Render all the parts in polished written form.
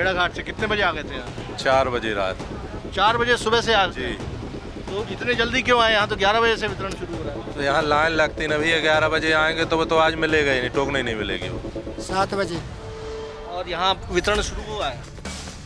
भेड़ाघाट से कितने बजे आ गए थे यहाँ? 4 बजे रात। 4 बजे सुबह से आ जी। गए। तो इतने जल्दी क्यों आए? यहाँ तो 11 बजे से वितरण शुरू हो रहा है। तो यहाँ लाइन लगती ना भैया, 11 बजे आएंगे तो आज मिलेगा ही नहीं, टोकन ही नहीं मिलेगी वो। 7 बजे और यहाँ वितरण शुरू हुआ है।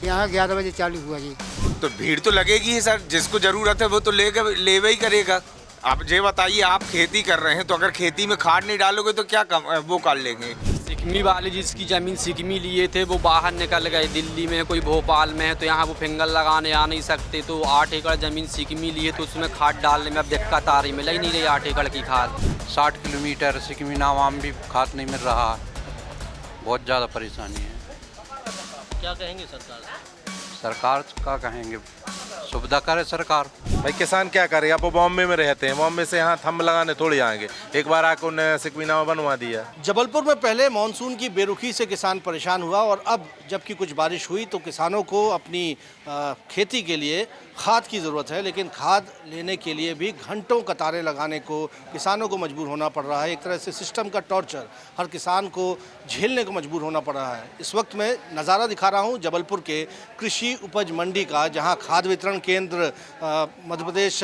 यहाँ 11 बजे चालू हुआ जी। तो भीड़ तो लगेगी ही सर, जिसको जरूरत है वो तो लेवे ही करेगा। आप ये बताइए, आप खेती कर रहे हैं तो अगर खेती में खाद नहीं डालोगे तो क्या वो कर लेंगे। सिकमी वाले जिसकी ज़मीन सिकमी लिए थे वो बाहर निकल गए, दिल्ली में कोई भोपाल में है, तो यहाँ वो फिंगर लगाने आ नहीं सकते। तो 8 एकड़ ज़मीन सिकमी लिए तो उसमें खाद डालने में अब दिक्कत आ रही, मिल ही नहीं रही 8 एकड़ की खाद। 60 किलोमीटर सिकमी नावाम भी खाद नहीं मिल रहा, बहुत ज़्यादा परेशानी है। क्या कहेंगे सरकार से? सरकार का कहेंगे सुविधा करे सरकार। भाई किसान क्या करे, आप बॉम्बे में रहते हैं, बॉम्बे से यहाँ थंब लगाने थोड़ी आएंगे। एक बार आकर उन्हें सिकमीनामा बनवा दिया। जबलपुर में पहले मानसून की बेरुखी से किसान परेशान हुआ और अब जबकि कुछ बारिश हुई तो किसानों को अपनी खेती के लिए खाद की ज़रूरत है, लेकिन खाद लेने के लिए भी घंटों कतारें लगाने को किसानों को मजबूर होना पड़ रहा है। एक तरह से सिस्टम का टॉर्चर हर किसान को झेलने को मजबूर होना पड़ रहा है। इस वक्त मैं नज़ारा दिखा रहा हूँ जबलपुर के कृषि उपज मंडी का, जहाँ खाद वितरण केंद्र मध्य प्रदेश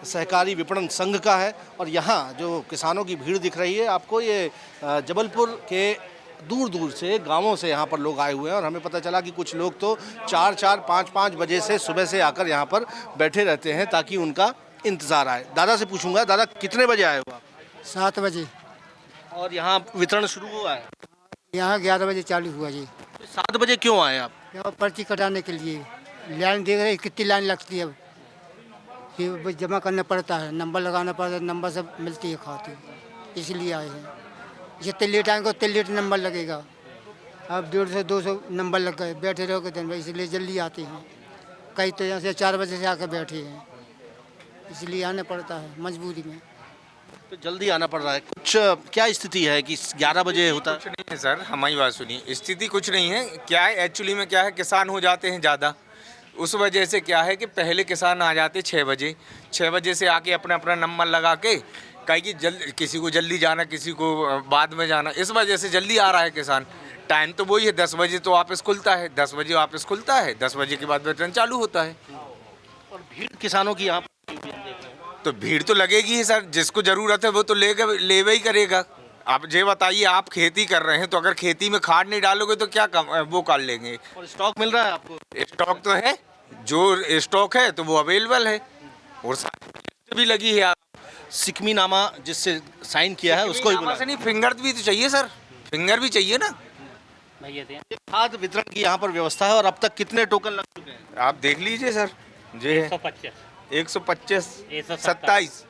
सहकारी विपणन संघ का है। और यहाँ जो किसानों की भीड़ दिख रही है आपको, ये जबलपुर के दूर दूर से गांवों से यहाँ पर लोग आए हुए हैं। और हमें पता चला कि कुछ लोग तो 4-4, 5-5 बजे से सुबह से आकर यहाँ पर बैठे रहते हैं ताकि उनका इंतज़ार आए। दादा से पूछूंगा, दादा कितने बजे आए हो आप? 7 बजे। और यहाँ वितरण शुरू हुआ है? यहाँ 11 बजे चालू हुआ जी। 7 बजे क्यों आए आप? यहाँ पर्ची कटाने के लिए लाइन देख रहे, कितनी लाइन लगती है। फिर जमा करना पड़ता है, नंबर लगाना पड़ता है, नंबर से मिलती है खाती, इसलिए आए हैं। जितने लेट आएंगे उतने लेट नंबर लगेगा। अब 150 से 200 नंबर लग गए, बैठे रहोगे दिन भर, इसलिए जल्दी आते हैं। कई तो यहाँ से 4 बजे से आकर बैठे हैं, इसलिए आना पड़ता है मजबूरी में। तो जल्दी आना पड़ रहा है। कुछ क्या स्थिति है कि 11 बजे होता है? कुछ नहीं है सर, हमारी बात सुनिए, स्थिति कुछ नहीं है। क्या है एक्चुअली में, क्या है, किसान हो जाते हैं ज़्यादा, उस वजह से क्या है कि पहले किसान आ जाते 6 बजे, 6 बजे से आके अपना अपना नंबर लगा के, कहीं कि किसी को जल्दी जाना, किसी को बाद में जाना, इस वजह से जल्दी आ रहा है किसान। टाइम तो वही है, 10 बजे तो ऑफिस खुलता है, 10 बजे ऑफिस खुलता है, 10 बजे के बाद वितरण चालू होता है। और भीड़ किसानों की यहाँ तो भीड़ तो लगेगी ही सर, जिसको ज़रूरत है वो तो लेवे ही करेगा। आप ये बताइए, आप खेती कर रहे हैं तो अगर खेती में खाद नहीं डालोगे तो क्या वो कर लेंगे। और स्टॉक मिल रहा है आपको? स्टॉक तो है, जो स्टॉक है तो वो अवेलेबल है, और भी लगी है। आप सिकमी नामा जिससे साइन किया है उसको ही बुला। नहीं, फिंगर भी तो चाहिए सर, फिंगर भी चाहिए ना। खाद वितरण की यहाँ पर व्यवस्था है। और अब तक कितने टोकन लग चुके हैं? आप देख लीजिए सर, जे 125 27।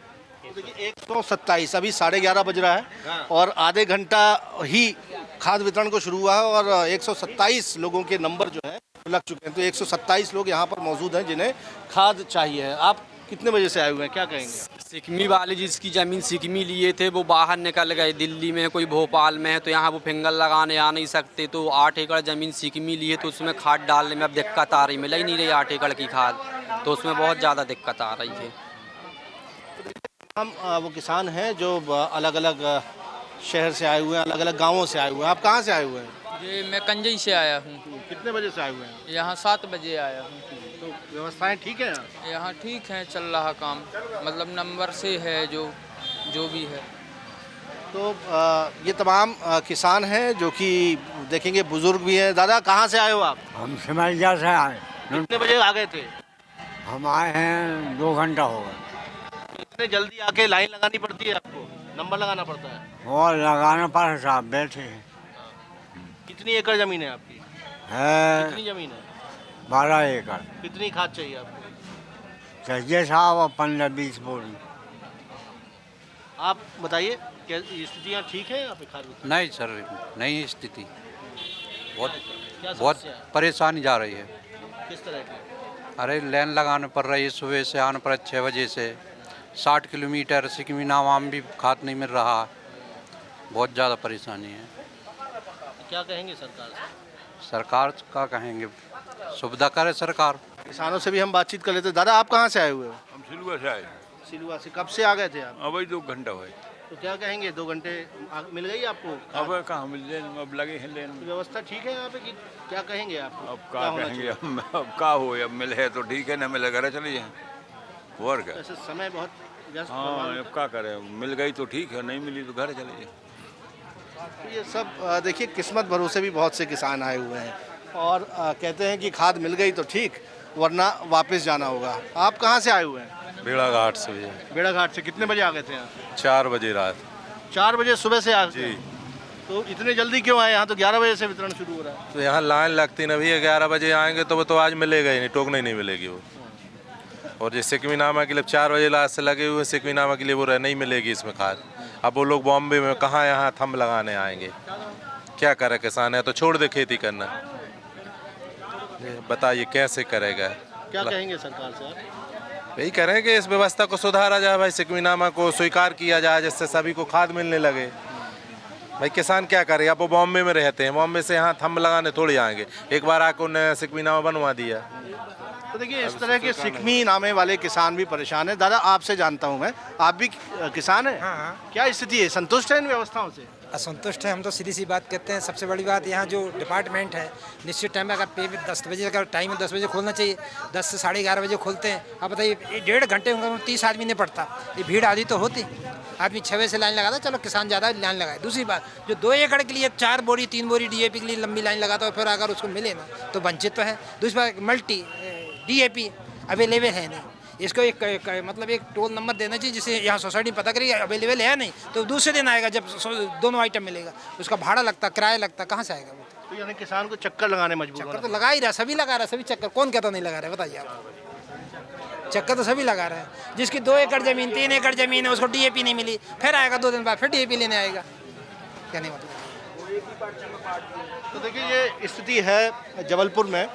देखिए 127, अभी 11:30 बज रहा है और आधे घंटा ही खाद वितरण को शुरू हुआ है और 127 लोगों के नंबर जो है लग चुके हैं। तो 127 लोग यहाँ पर मौजूद हैं जिन्हें खाद चाहिए है। आप कितने बजे से आए हुए हैं, क्या कहेंगे? सिकमी वाले जिसकी ज़मीन सिकमी लिए थे वो बाहर निकल गए, दिल्ली में कोई भोपाल में है, तो यहाँ वो फिंगर लगाने आ नहीं सकते। तो 8 एकड़ ज़मीन सिकमी लिए तो उसमें खाद डालने में अब दिक्कत आ रही, मिल ही नहीं रही 8 एकड़ की खाद, तो उसमें बहुत ज़्यादा दिक्कत आ रही है। हम वो किसान हैं जो अलग अलग शहर से आए हुए हैं, अलग अलग गाँवों से आए हुए हैं। आप कहाँ से आए हुए हैं? जी मैं कंजई से आया हूँ। कितने बजे से आए हुए हैं? यहाँ 7 बजे आया हूँ। तो व्यवस्थाएं ठीक है यहाँ ठीक है, चल रहा काम, मतलब नंबर से है जो भी है। तो ये तमाम किसान हैं जो कि देखेंगे बुजुर्ग भी हैं। दादा कहाँ से आए हो आप? हम सिमरिया से आए। कितने बजे आ गए थे? हम आए हैं 2 घंटा हो गए। इतने जल्दी आके लाइन लगानी पड़ती है आपको, नंबर लगाना पड़ता है? और लगाना पड़ा साहब, बैठे हैं। कितनी एकड़ जमीन है आपकी? है कितनी जमीन है? 12 एकड़। कितनी खाद चाहिए आपको? चाहिए साहब 15-20 बोरी। आप बताइए, क्या स्थितियाँ ठीक है यहाँ पे खाद वितरण? नहीं सर, नहीं स्थिति, क्या बहुत समस्या है? परेशानी जा रही है। किस तरह की? अरे लाइन लगाने पड़ रही है, सुबह से आना पड़ा 6 बजे से। 60 किलोमीटर सिकमी नावाम भी खाद नहीं मिल रहा, बहुत ज़्यादा परेशानी है। क्या कहेंगे सरकार से? सरकार का कहेंगे सुविधा करे सरकार। किसानों से भी हम बातचीत कर लेते हैं। दादा आप कहाँ से आए हुए हो? हम सिलुआ से आए। सिलुआ से। कब से आ गए थे आप? अब 2 घंटा हुए। तो क्या कहेंगे, 2 घंटे मिल गई आपको? अब कहाँ मिल जाए, अब लगे हैं लेने में। व्यवस्था ठीक है यहाँ पे कि क्या कहेंगे आप? अब क्या कहेंगे, अब क्या हो, अब मिले तो ठीक है, न मिले घर चले जाए, और क्या। ऐसे समय बहुत व्यस्त। हाँ, अब क्या करें, मिल गई तो ठीक है, नहीं मिली तो घर चले जाए। तो ये सब देखिए, किस्मत भरोसे भी बहुत से किसान आए हुए हैं और कहते हैं कि खाद मिल गई तो ठीक, वरना वापस जाना होगा। आप कहाँ से आए हुए हैं? भेड़ाघाट से भैया। बेड़ाघाट से। कितने बजे आ गए थे यहाँ? 4 बजे रात। 4 बजे सुबह से आ जी। तो इतने जल्दी क्यों आए? यहाँ तो 11 बजे से वितरण शुरू हो रहा है। तो यहाँ लाइन लगती ना भैया, 11 बजे आएंगे तो वो तो आज मिलेगा ही नहीं, टोकन नहीं मिलेगी वो। और जो सिकमीनामा के लिए 4 बजे लास्ट से लगे हुए, सिकमीनामा के लिए वो नहीं मिलेगी इसमें खाद। अब वो लोग बॉम्बे में कहाँ यहाँ थंब लगाने आएंगे? क्या करे किसान है तो छोड़ दे खेती करना, बताइए कैसे करेगा? क्या कहेंगे सरकार से आप? यही करें कि इस व्यवस्था को सुधारा जाए भाई, सिकमीनामा को स्वीकार किया जाए जिससे सभी को खाद मिलने लगे। भाई किसान क्या करे, अब वो बॉम्बे में रहते हैं, बॉम्बे से यहाँ थंब लगाने थोड़ी आएंगे। एक बार आकर उन्हें सिकमीनामा बनवा दिया। तो देखिए, इस तरह के सिकमी नामे वाले किसान भी परेशान हैं। दादा, आपसे जानता हूं मैं, आप भी किसान हैं? हाँ। क्या स्थिति है, संतुष्ट है इन व्यवस्थाओं से? असंतुष्ट है हम तो, सीधी सी बात कहते हैं। सबसे बड़ी बात यहाँ जो डिपार्टमेंट है, निश्चित टाइम में अगर पे 10 बजे का टाइम है, 10 बजे खोलना चाहिए, 10 से 11:30 बजे खोलते हैं। अब बताइए 1.5 घंटे होंगे, 30 आदमी नहीं पड़ता, ये भीड़ आदि तो होती। आदमी 6 बजे से लाइन लगाता, चलो किसान ज़्यादा लाइन लगाए। दूसरी बात, जो 2 एकड़ के लिए 4 बोरी 3 बोरी DAP के लिए लंबी लाइन लगाता है, फिर अगर उसको मिले ना तो वंचित तो है। दूसरी बात, मल्टी DAP अवेलेबल है नहीं, इसको एक मतलब एक टोल नंबर देना चाहिए जिसे यहाँ सोसाइटी में पता करिए अवेलेबल है नहीं, तो दूसरे दिन आएगा जब दोनों आइटम मिलेगा, उसका भाड़ा लगता, किराया लगता, कहाँ से आएगा वो? तो यानी किसान को चक्कर लगाने मजबूर चक्कर तो लगा ही रहा, सभी लगा रहा है, सभी चक्कर, कौन कहता नहीं लगा रहा है बताइए आप? चक्कर तो सभी लगा रहे हैं। जिसकी 2 एकड़ ज़मीन 3 एकड़ ज़मीन है, उसको DAP नहीं मिली, फिर आएगा 2 दिन बाद फिर DAP लेने आएगा, क्या नहीं मतलब। तो देखिए, ये स्थिति है जबलपुर में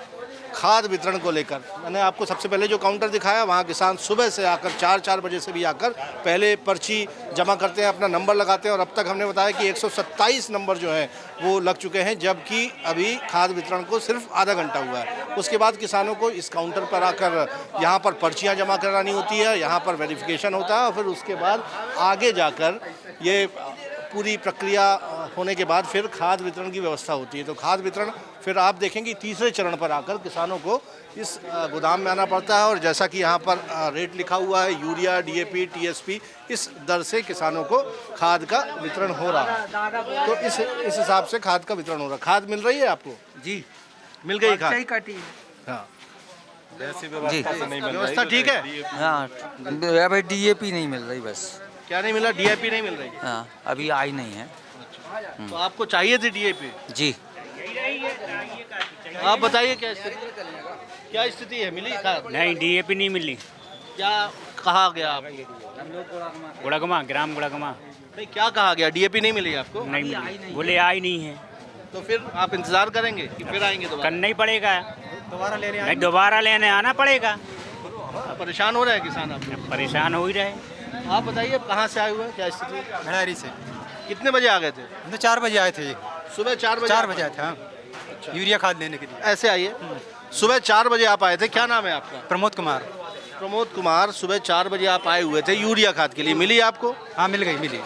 खाद वितरण को लेकर। मैंने आपको सबसे पहले जो काउंटर दिखाया, वहाँ किसान सुबह से आकर 4 बजे से भी आकर पहले पर्ची जमा करते हैं, अपना नंबर लगाते हैं, और अब तक हमने बताया कि 127 नंबर जो हैं वो लग चुके हैं, जबकि अभी खाद वितरण को सिर्फ आधा घंटा हुआ है। उसके बाद किसानों को इस काउंटर पर आकर यहाँ पर पर्चियाँ जमा करानी होती है, यहाँ पर वेरिफिकेशन होता है, और फिर उसके बाद आगे जाकर ये पूरी प्रक्रिया होने के बाद फिर खाद वितरण की व्यवस्था होती है। तो खाद वितरण फिर आप देखेंगे तीसरे चरण पर आकर किसानों को इस गोदाम में आना पड़ता है, और जैसा कि यहाँ पर रेट लिखा हुआ है, यूरिया, DAP, TSP, इस दर से किसानों को खाद का वितरण हो रहा है। तो इस हिसाब से खाद का वितरण हो रहा है। खाद मिल रही है आपको? जी, मिल गई खाद? हाँ, वैसी व्यवस्था से नहीं मिल रही। व्यवस्था ठीक है? हाँ, भाई DAP नहीं मिल रही बस। क्या नहीं मिला? DAP नहीं मिल रही? हाँ, अभी आई नहीं है। तो आपको चाहिए थी DAP? जी। आप बताइए क्या स्थिति है, मिली खाद? नहीं, DAP नहीं मिली। क्या कहा गया आप? गुड़गमा, ग्राम गुड़गमा। नहीं, क्या कहा गया? DAP नहीं मिली आपको? नहीं मिली, बोले आई नहीं है। तो फिर आप इंतजार करेंगे कि फिर आएंगे दोबारा? करना ही पड़ेगा, दोबारा लेने आना पड़ेगा। परेशान हो रहे हैं किसान? आप परेशान हो ही रहे। आप बताइए, कहाँ से आए हुए हैं, क्या स्थिति? भंडारी से। कितने बजे आ गए थे? हम तो 4 बजे आए थे, सुबह 4 बजे? 4 बजे आए थे। हाँ, यूरिया खाद लेने के लिए। ऐसे आइए, सुबह 4 बजे आप आए थे। क्या नाम है आपका? प्रमोद कुमार। प्रमोद कुमार, सुबह 4 बजे आप आए हुए थे यूरिया खाद के लिए, मिली आपको? हाँ, मिल गई, मिली।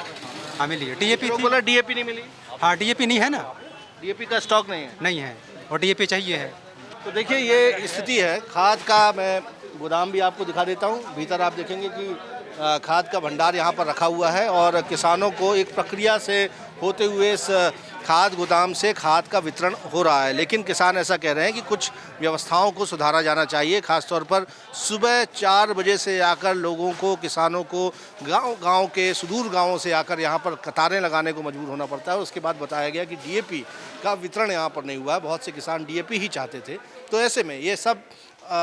हाँ, मिली है। DAP थी। बोला DAP नहीं मिली? हाँ, DAP नहीं है ना, DAP का स्टॉक नहीं है? नहीं है, और DAP चाहिए है। तो देखिए, ये स्थिति है खाद का। मैं गोदाम भी आपको दिखा देता हूँ। भीतर आप देखेंगे कि खाद का भंडार यहाँ पर रखा हुआ है, और किसानों को एक प्रक्रिया से होते हुए इस खाद गोदाम से खाद का वितरण हो रहा है। लेकिन किसान ऐसा कह रहे हैं कि कुछ व्यवस्थाओं को सुधारा जाना चाहिए। खासतौर पर सुबह 4 बजे से आकर लोगों को, किसानों को गांव के सुदूर गांवों से आकर यहाँ पर कतारें लगाने को मजबूर होना पड़ता है। उसके बाद बताया गया कि DAP का वितरण यहाँ पर नहीं हुआ है। बहुत से किसान DAP ही चाहते थे। तो ऐसे में ये सब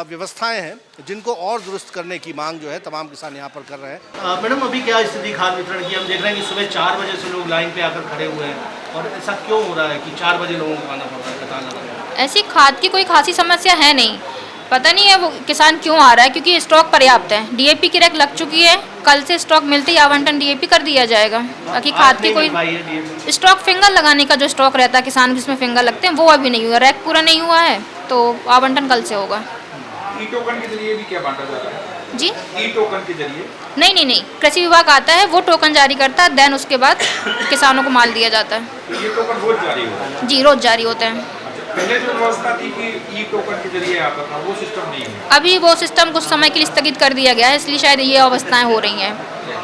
व्यवस्थाएं हैं जिनको और दुरुस्त करने की मांग जो है तमाम किसान यहाँ पर कर रहे हैं। मैडम, अभी क्या स्थिति खाद वितरण की? हम देख रहे हैं कि सुबह 4 बजे से लोग लाइन पे आकर खड़े हुए हैं, और ऐसा क्यों हो रहा है कि 4 बजे लोगों को आना पड़ता है कतार लगाने? ऐसी खाद की कोई खासी समस्या है नहीं, पता नहीं है वो किसान क्यों आ रहा है, क्योंकि स्टॉक पर्याप्त है। DAP की रैक लग चुकी है, कल से स्टॉक मिलते ही आवंटन DAP कर दिया जाएगा। बाकी खाद की कोई स्टॉक, फिंगर लगाने का जो स्टॉक रहता है किसान जिसमें फिंगर लगते हैं, वो अभी नहीं हुआ, रैक पूरा नहीं हुआ है, तो आवंटन कल से होगा। ई टोकन के जरिए भी क्या बांटा जा रहा है? जी ई टोकन के जरिए? नहीं, कृषि विभाग आता है, वो टोकन जारी करता है, देन उसके बाद किसानों को माल दिया जाता है। ये टोकन रोज जारी हो रहा है? जी रोज जारी होते हैं। पहले जो व्यवस्था थी कि ई टोकन के जरिए आता था, वो सिस्टम नहीं है? अभी वो सिस्टम कुछ समय के लिए स्थगित कर दिया गया है, इसलिए शायद ये अवस्थाएं हो रही हैं।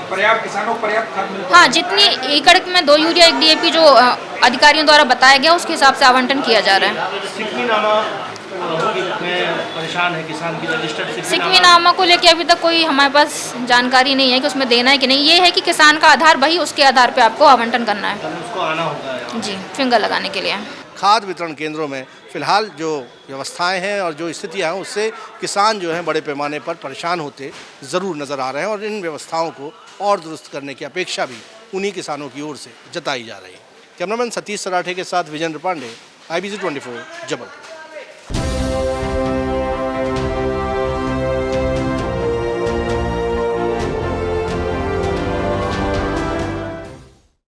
पर्याप्त किसानों को पर्याप्त खाद मिल पा हाँ, जितनी एकड़ में 2 यूरिया 1 DAP जो अधिकारियों द्वारा बताया गया उसके हिसाब से आवंटन किया जा रहा है। सिकमीनामा में परेशान है किसान की रजिस्टर्ड सिकमीनामा को लेके अभी तक कोई हमारे पास जानकारी नहीं है कि उसमें देना है कि नहीं। ये है कि किसान का आधार वही, उसके आधार पे आपको आवंटन करना है। उसको आना होगा है। जी, फिंगर लगाने के लिए। खाद वितरण केंद्रों में फिलहाल जो व्यवस्थाएं हैं और जो स्थितियां हैं उससे किसान जो हैं बड़े पैमाने पर परेशान होते ज़रूर नज़र आ रहे हैं और इन व्यवस्थाओं को और दुरुस्त करने की अपेक्षा भी उन्हीं किसानों की ओर से जताई जा रही है। कैमरामैन सतीश सराठे के साथ विजेंद्र पांडे, IBC 24 जबलपुर।